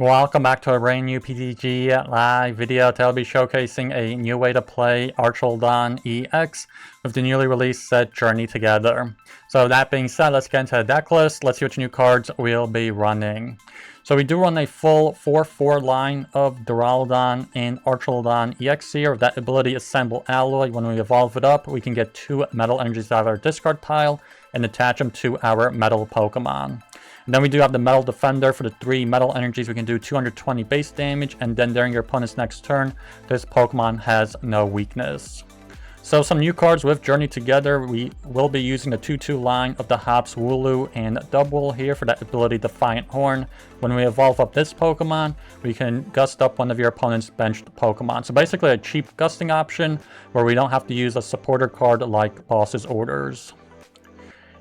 Welcome back to a brand new PTCG live video. Today I'll be showcasing a new way to play Archaludon EX with the newly released set Journey Together. So that being said, let's get into the deck list. Let's see which new cards we'll be running. So we do run a full 4-4 line of Duraludon and Archaludon EX here with that ability Assemble Alloy. When we evolve it up, we can get 2 Metal Energies out of our discard pile and attach them to our Metal Pokemon. And then we do have the Metal Defender. For the 3 Metal Energies, we can do 220 base damage, and then during your opponent's next turn, this Pokemon has no weakness. So some new cards with Journey Together. We will be using the 2-2 line of the Hops Wooloo and Dubwool here for that ability Defiant Horn. When we evolve up this Pokemon, we can gust up one of your opponent's benched Pokemon. So basically a cheap gusting option where we don't have to use a supporter card like Boss's Orders.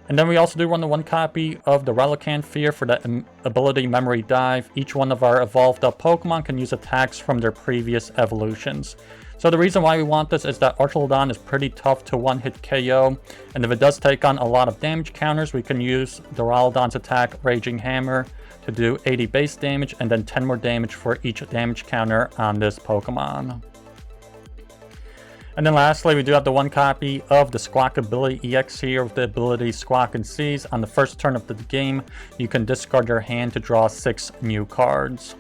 And then we also do run the 1 copy of the Relicanth here for that ability Memory Dive. Each one of our evolved up Pokemon can use attacks from their previous evolutions. So the reason why we want this is that Archaludon is pretty tough to one-hit KO, and if it does take on a lot of damage counters, we can use Duraludon's attack Raging Hammer to do 80 base damage and then 10 more damage for each damage counter on this Pokemon. And then lastly, we do have the 1 copy of the Squawkabilly EX here with the ability Squawk and Seize. On the first turn of the game, you can discard your hand to draw 6 new cards.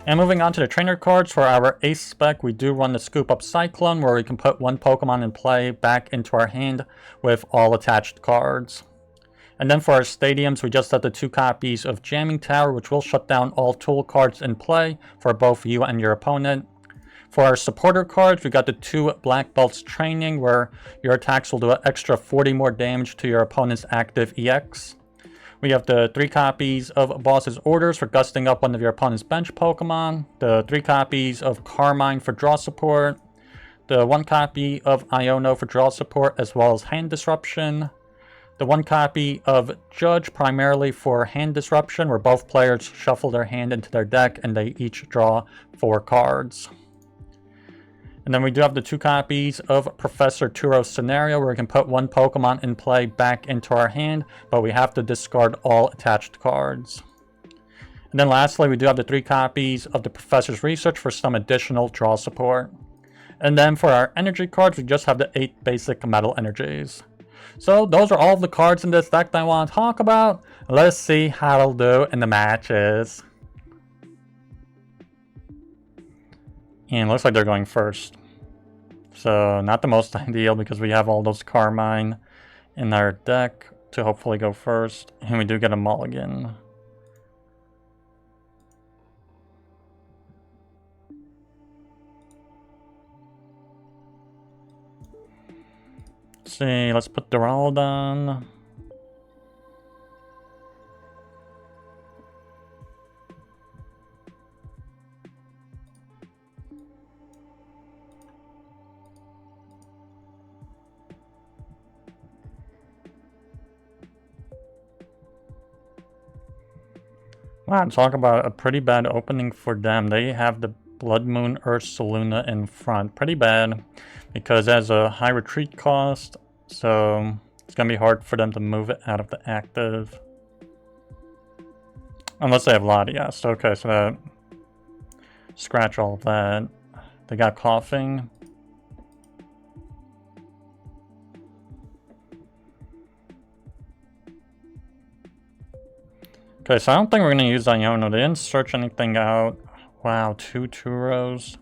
And moving on to the trainer cards, for our ace spec, we do run the Scoop Up Cyclone, where we can put 1 Pokemon in play back into our hand with all attached cards. And then for our stadiums, we just have the 2 copies of Jamming Tower, which will shut down all tool cards in play for both you and your opponent. For our supporter cards, we got the 2 Black Belts Training, where your attacks will do an extra 40 more damage to your opponent's active EX. We have the 3 copies of Boss's Orders for gusting up one of your opponent's bench Pokemon. The 3 copies of Carmine for draw support. The 1 copy of Iono for draw support as well as hand disruption. The 1 copy of Judge primarily for hand disruption, where both players shuffle their hand into their deck and they each draw 4 cards. And then we do have the 2 copies of Professor Turo's Scenario, where we can put 1 Pokemon in play back into our hand, but we have to discard all attached cards. And then lastly, we do have the 3 copies of the Professor's Research for some additional draw support. And then for our energy cards, we just have the 8 basic Metal Energies. So those are all of the cards in this deck that I want to talk about. Let's see how it'll do in the matches. And it looks like they're going first. So not the most ideal because we have all those Carmine in our deck to hopefully go first. And we do get a mulligan. Let's see, let's put Duraludon. Wow, talk about a pretty bad opening for them. They have the Blood Moon Ursaluna in front. Pretty bad because it has a high retreat cost, so it's going to be hard for them to move it out of the active. Unless they have Latias. Okay, so that scratch all of that. They got Coughing. Okay, so I don't think we're going to use Iono. They didn't search anything out. Wow, 2 Turos.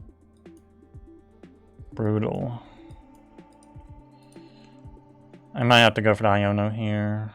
Brutal. I might have to go for the Iono here.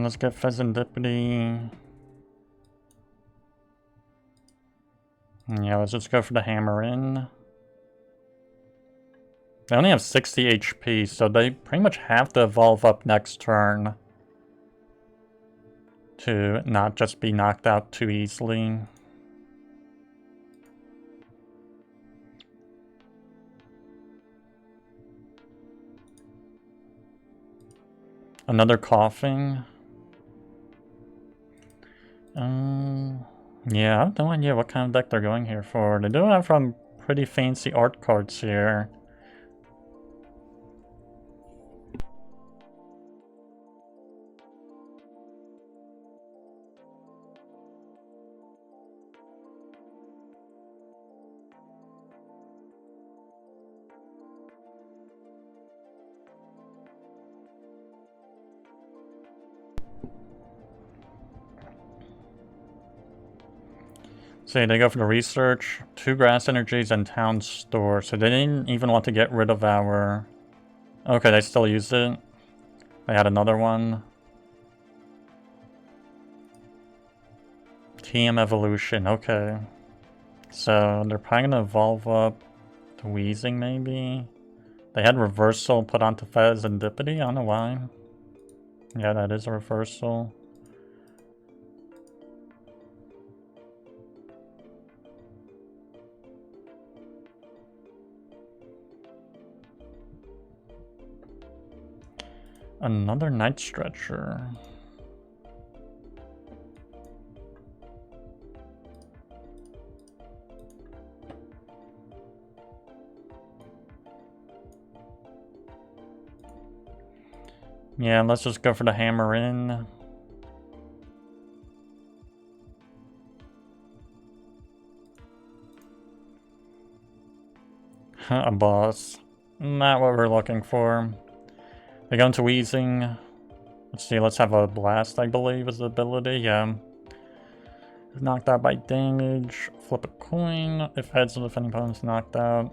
let's get Fezandipiti. Yeah, let's just go for the hammer in. They only have 60 HP, so they pretty much have to evolve up next turn to not just be knocked out too easily. Another coughing. Yeah, I have no idea what kind of deck they're going here for. They do have some pretty fancy art cards here. See, they go for the research, 2 grass energies, and town store. So they didn't even want to get rid of our... Okay, they still use it. They had another one. TM evolution, okay. So they're probably gonna evolve up to Wheezing maybe. They had reversal put onto Fezandipiti, I don't know why. Yeah, that is a reversal. Another Night Stretcher. Yeah, let's just go for the hammer in. A boss. Not what we're looking for. They go into Wheezing. Let's see, let's have a blast, I believe, is the ability. Yeah. Knocked out by damage. Flip a coin. If heads of the defending opponent's knocked out.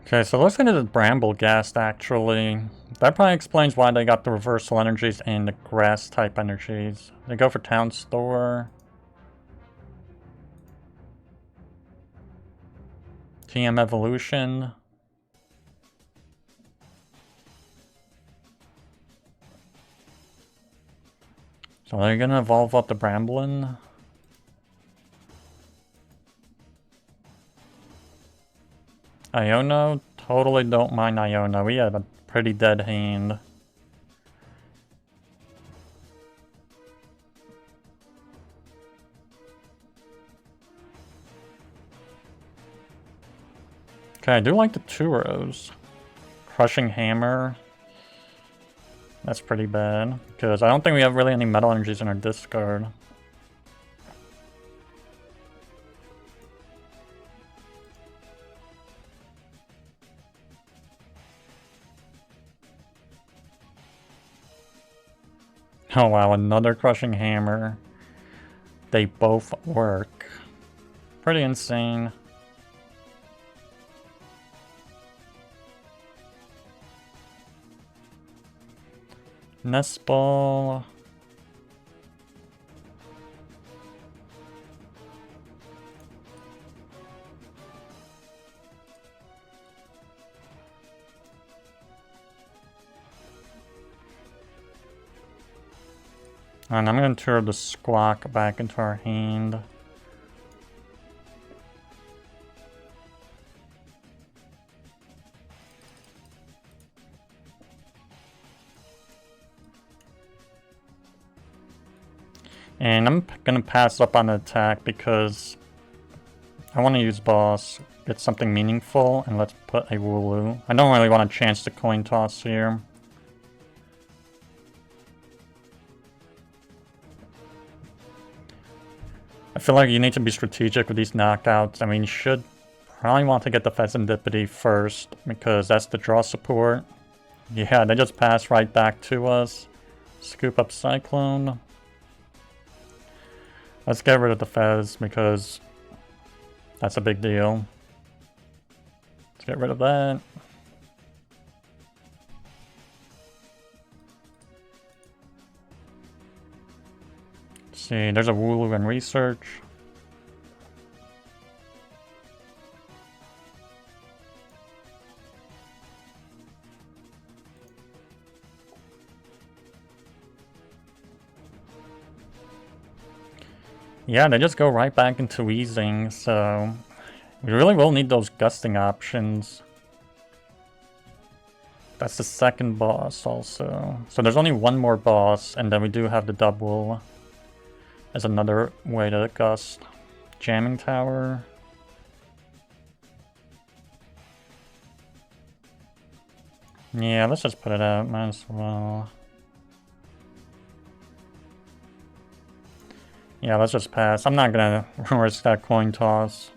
Okay, so looks like it is Bramblegast, actually. That probably explains why they got the reversal energies and the grass type energies. They go for Town Store. TM Evolution. So they're gonna evolve up the Bramblin. Iono? Totally don't mind Iono. We have a pretty dead hand. Okay, I do like the Turos. Crushing Hammer. That's pretty bad. Because I don't think we have really any metal energies in our discard. Oh wow, another Crushing Hammer. They both work. Pretty insane. Nest Ball. And I'm going to turn the Squawk back into our hand. And I'm gonna pass up on the attack because I want to use boss, get something meaningful, and let's put a Wooloo. I don't really want to chance the coin toss here. I feel like you need to be strategic with these knockouts. I mean, you should probably want to get the Fezandipiti first, because that's the draw support. Yeah, they just passed right back to us. Scoop Up Cyclone. Let's get rid of the Fez, because that's a big deal. Let's get rid of that. Let's see, there's a Wooloo in research. Yeah, they just go right back into wheezing, so we really will need those gusting options. That's the second boss also. So there's only one more boss, and then we do have the Dubwool as another way to gust. Jamming Tower. Yeah, let's just put it out, might as well. Yeah, let's just pass. I'm not gonna risk that coin toss.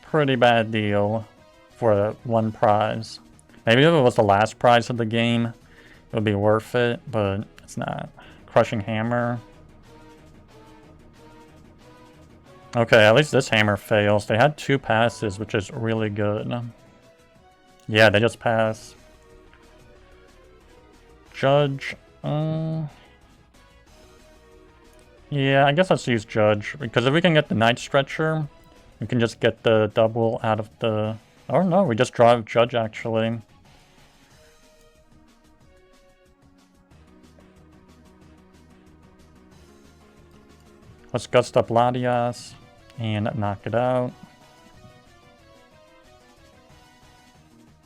Pretty bad deal for one prize. Maybe if it was the last prize of the game, it would be worth it, but it's not. Crushing Hammer. Okay, at least this hammer fails. They had 2 passes, which is really good. Yeah, they just pass. Judge. Yeah, I guess let's use Judge, because if we can get the Night Stretcher, we can just get the Dubwool out of the... Oh no, we just draw Judge actually. Let's gust up Latias and knock it out.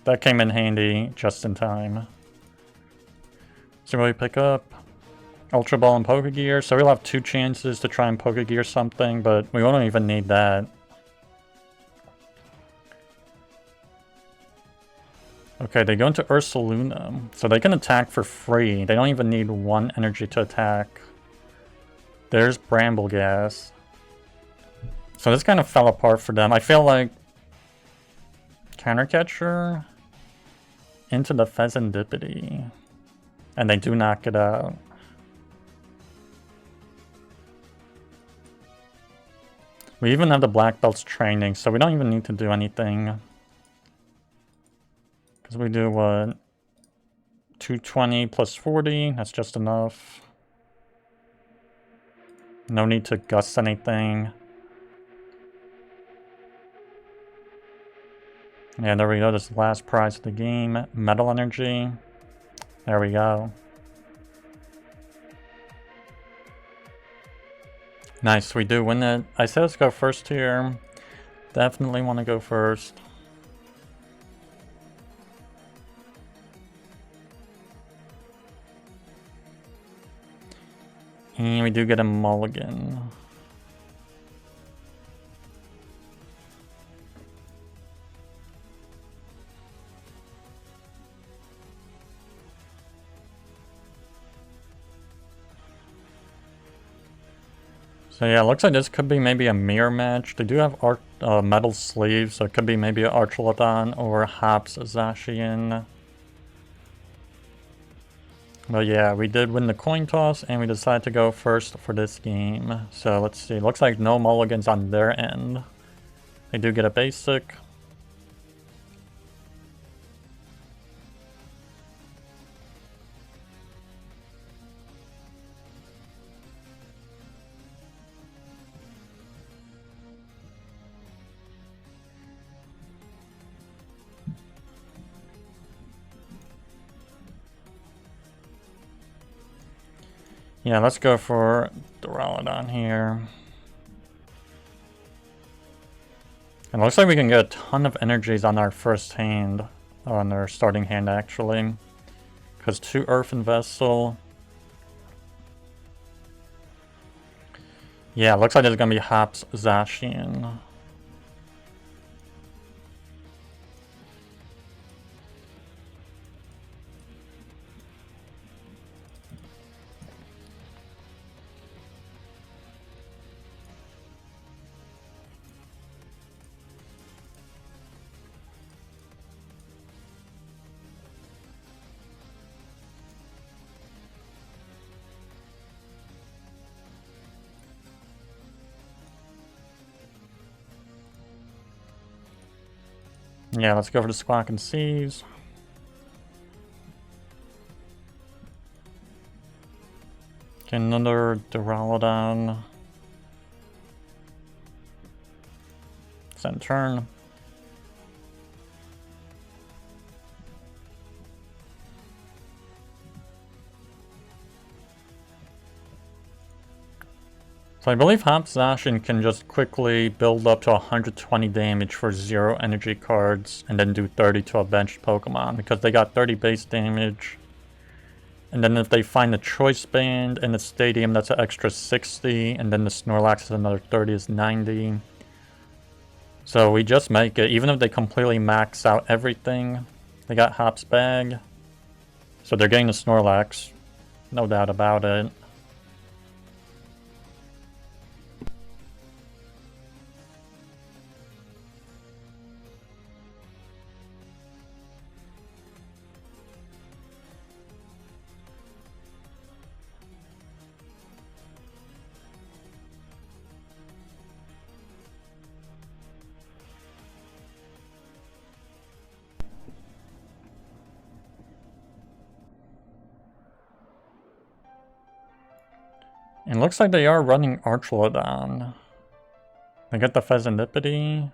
That came in handy just in time. So we pick up Ultra Ball and Pokegear, so we'll have 2 chances to try and Pokegear something, but we won't even need that. Okay, they go into Archaludon, so they can attack for free. They don't even need 1 energy to attack. There's Bramble Gas. So this kind of fell apart for them. I feel like Counter Catcher into the Fezandipiti, and they do knock it out. We even have the Black Belts training, so we don't even need to do anything. Because we do what? 220 plus 40, that's just enough. No need to gust anything. Yeah, there we go, this is the last prize of the game. Metal Energy. There we go. Nice, we do win it. I said let's go first here. Definitely want to go first. And we do get a mulligan. So yeah, it looks like this could be maybe a mirror match. They do have metal sleeves, so it could be maybe an Archaludon or Hops Zacian. But yeah, we did win the coin toss, and we decided to go first for this game. So let's see, looks like no mulligans on their end. They do get a basic. Yeah, let's go for Duraludon here. It looks like we can get a ton of energies on our first hand, on our starting hand actually. Because 2 Earthen Vessel. Yeah, looks like there's gonna be Hops Zacian. Yeah, let's go for the Squawk and Seas. Get another Duraludon. Send turn. So I believe Hops Zacian can just quickly build up to 120 damage for 0 energy cards and then do 30 to a benched Pokemon because they got 30 base damage. And then if they find the Choice Band in the stadium, that's an extra 60, and then the Snorlax is another 30, is 90. So we just make it, even if they completely max out everything, they got Hops Bag. So they're getting the Snorlax, no doubt about it. It looks like they are running Archaludon. They got the Fezandipiti.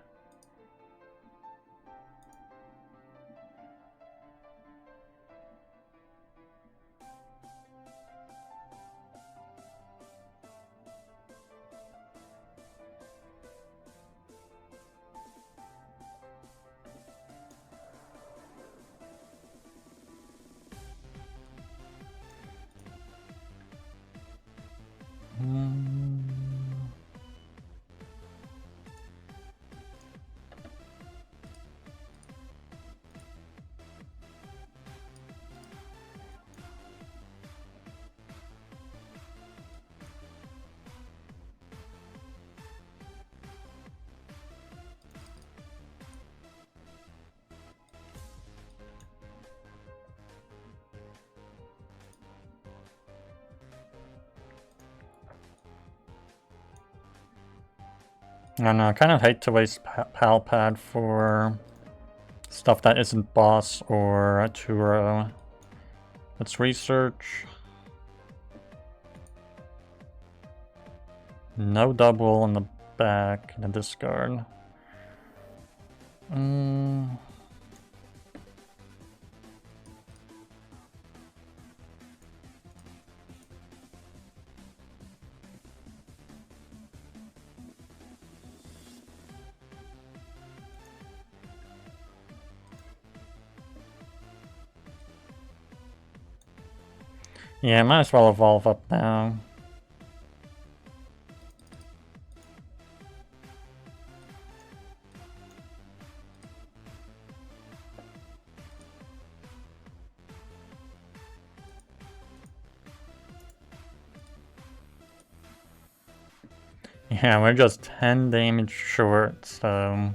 I don't know, I kind of hate to waste Pal Pad for stuff that isn't boss or a Turo. Let's research. No Dubwool in the back, in the discard. Yeah, might as well evolve up now. Yeah, we're just 10 damage short, so...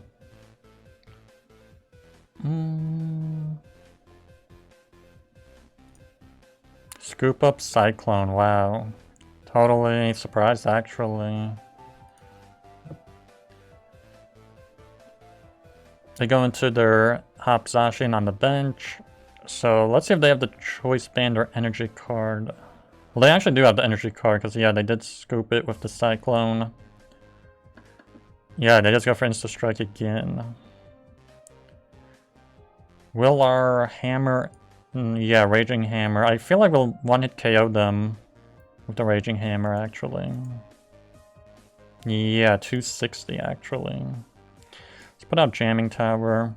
Scoop Up Cyclone, wow. Totally surprised, actually. They go into their Hops Zacian on the bench. So let's see if they have the Choice Band or Energy card. Well, they actually do have the Energy card, because yeah, they did scoop it with the Cyclone. Yeah, they just go for Insta Strike again. Will our Hammer... yeah, Raging Hammer. I feel like we'll one-hit KO them with the Raging Hammer, actually. Yeah, 260, actually. Let's put out Jamming Tower.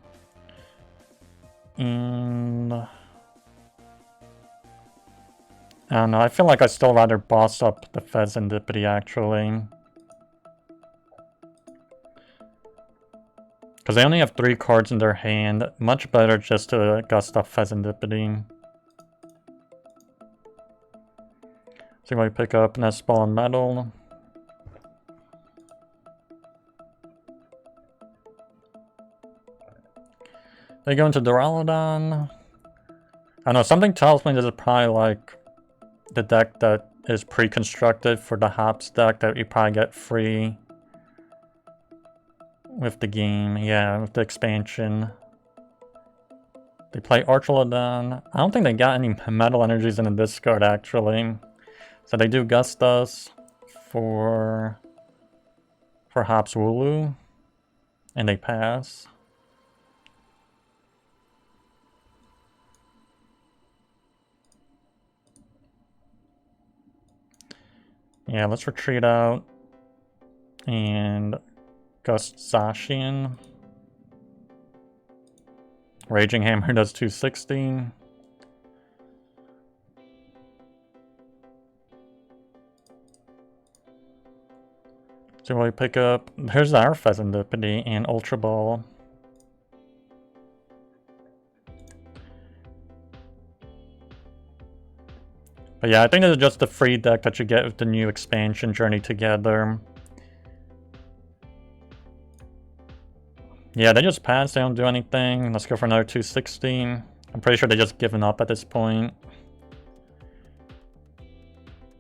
And... I don't know, I feel like I'd still rather boss up the Fezandipiti, actually. Because they only have 3 cards in their hand. Much better just to gust up Fezandipiti. See if I pick up Nest Ball and Metal. They go into Duraludon. I don't know, something tells me this is probably like the deck that is pre-constructed for the Hops deck that you probably get free with the game. Yeah, with the expansion. They play Archaludon. I don't think they got any Metal Energies in the discard actually. So they do Gust us for Hops Wooloo. And they pass. Yeah, let's retreat out and Gust Zacian. Raging Hammer does 260. So we pick up, here's our Fezandipiti and Ultra Ball. But yeah, I think this is just the free deck that you get with the new expansion Journey Together. Yeah, they just pass, they don't do anything. Let's go for another 260. I'm pretty sure they just given up at this point.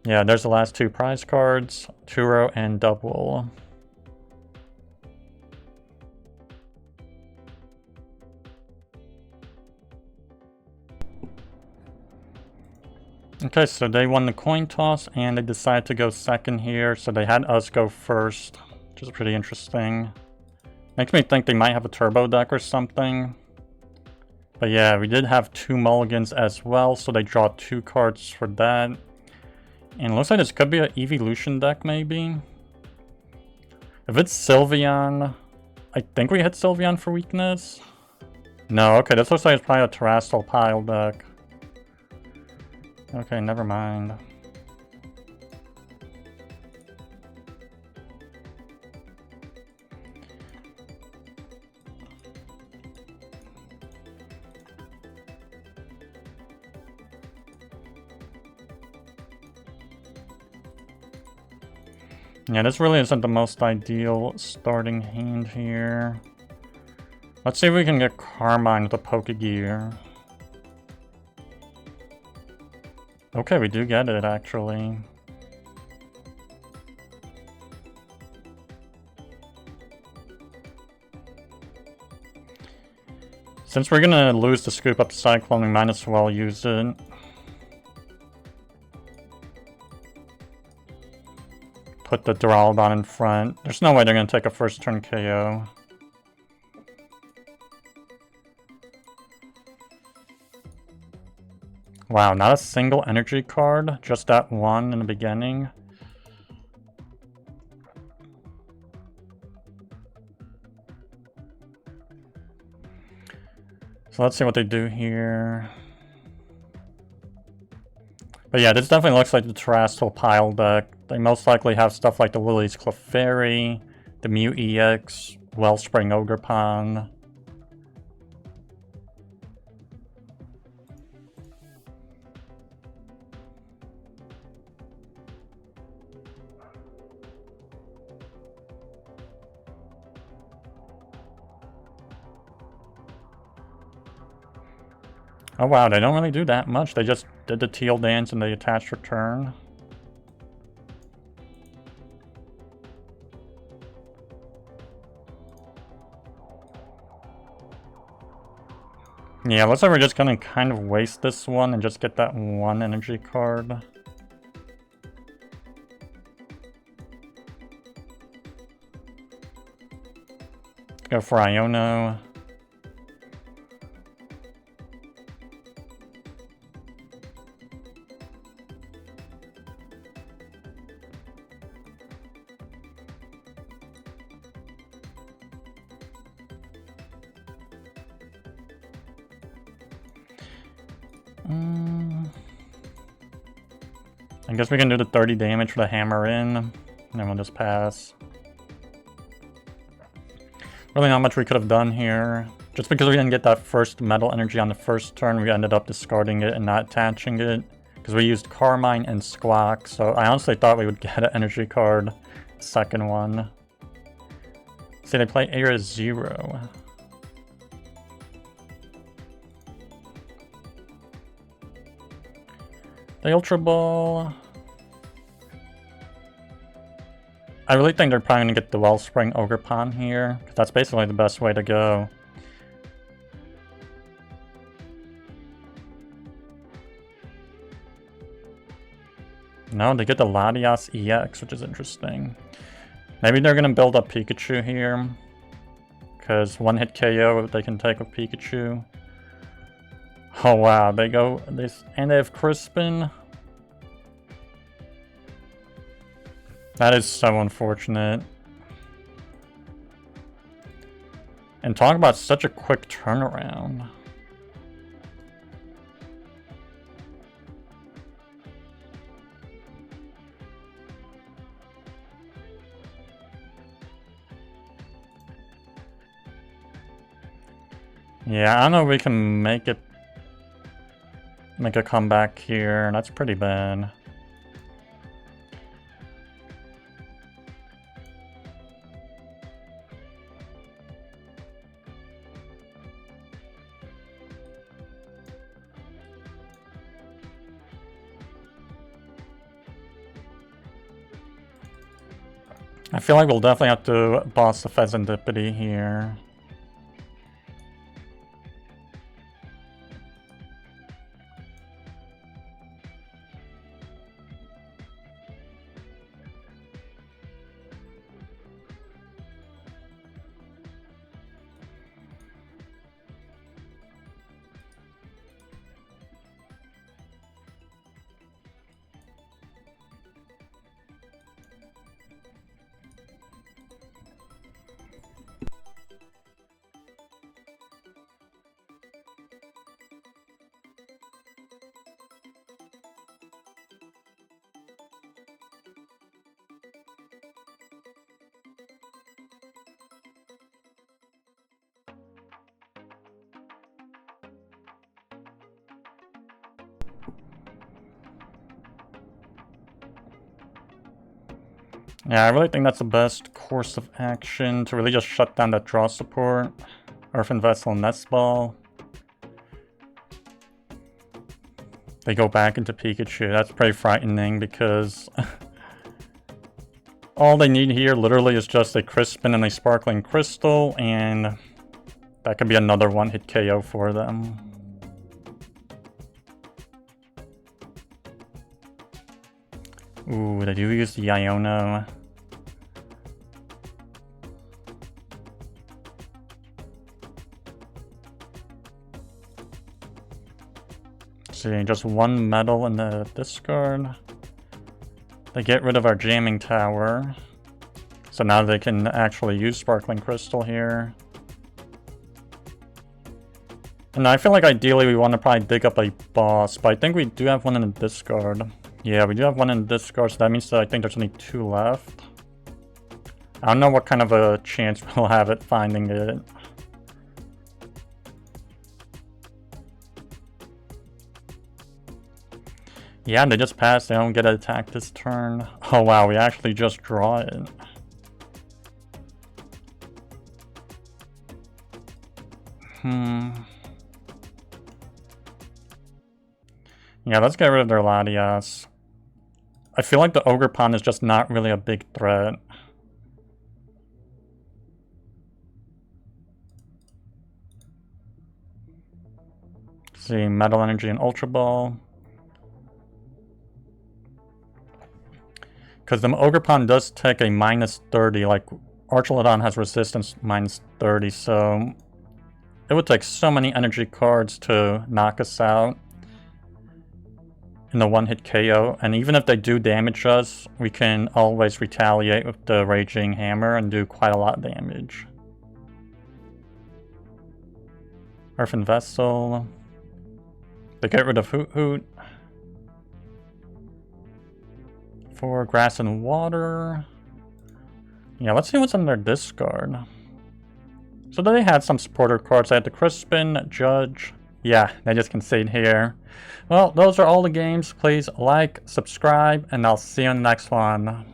Yeah, there's the last 2 prize cards, Turo and Dubwool. Okay, so they won the coin toss and they decided to go second here, so they had us go first, which is pretty interesting. Makes me think they might have a turbo deck or something. But yeah, we did have 2 mulligans as well, so they draw 2 cards for that. And it looks like this could be an Evolution deck maybe. If it's Sylveon, I think we hit Sylveon for weakness. No, okay, this looks like it's probably a Terrestrial Pile deck. Okay, never mind. Yeah, this really isn't the most ideal starting hand here. Let's see if we can get Carmine with a Pokegear. Okay, we do get it, actually. Since we're gonna lose the Scoop Up Cyclone, we might as well use it. Put the Duraludon in front. There's no way they're gonna take a first turn KO. Wow, not a single energy card, just that one in the beginning. So let's see what they do here. But yeah, this definitely looks like the Terrestrial Pile deck. They most likely have stuff like the Lily's Clefairy, the Mew EX, Wellspring Ogerpon. Oh wow, they don't really do that much. They just did the teal dance and the attached return. Yeah, looks like we're just gonna kind of waste this one and just get that one energy card. Go for Iono. I guess we can do the 30 damage for the hammer in, and then we'll just pass. Really not much we could have done here. Just because we didn't get that first Metal Energy on the first turn, we ended up discarding it and not attaching it. Because we used Carmine and Squawk, so I honestly thought we would get an energy card. Second one. See, they play Area 0. The Ultra Ball. I really think they're probably going to get the Wellspring Ogerpon here, because that's basically the best way to go. No, they get the Latias EX, which is interesting. Maybe they're going to build up Pikachu here, because one-hit KO they can take with Pikachu. Oh wow, they go this, and they have Crispin. That is so unfortunate. And talk about such a quick turnaround. Yeah, I don't know if we can make a comeback here. That's pretty bad. I feel like we'll definitely have to boss the Fezandipiti here. Yeah, I really think that's the best course of action to really just shut down that draw support. Earthen Vessel and Nest Ball. They go back into Pikachu. That's pretty frightening because all they need here literally is just a Crispin and a Sparkling Crystal, and that could be another one-hit KO for them. Ooh, they do use the Iono. See, just one metal in the discard. They get rid of our Jamming Tower. So now they can actually use Sparkling Crystal here. And I feel like ideally we want to probably dig up a boss, but I think we do have one in the discard. Yeah, we do have one in the discard, so that means that I think there's only 2 left. I don't know what kind of a chance we'll have at finding it. Yeah, they just passed. They don't get an attack this turn. Oh wow, we actually just draw it. Yeah, let's get rid of their Latias. I feel like the Ogerpon is just not really a big threat. Let's see, Metal Energy and Ultra Ball. Because the Ogerpon does take a -30, like Archaludon has resistance -30, so it would take so many energy cards to knock us out in the one-hit KO, and even if they do damage us, we can always retaliate with the Raging Hammer and do quite a lot of damage. Earthen Vessel. They get rid of Hoot Hoot. For Grass and Water. Yeah, let's see what's in their discard. So they had some supporter cards. I had the Crispin, Judge. Yeah, they just concede here. Well, those are all the games. Please like, subscribe, and I'll see you in the next one.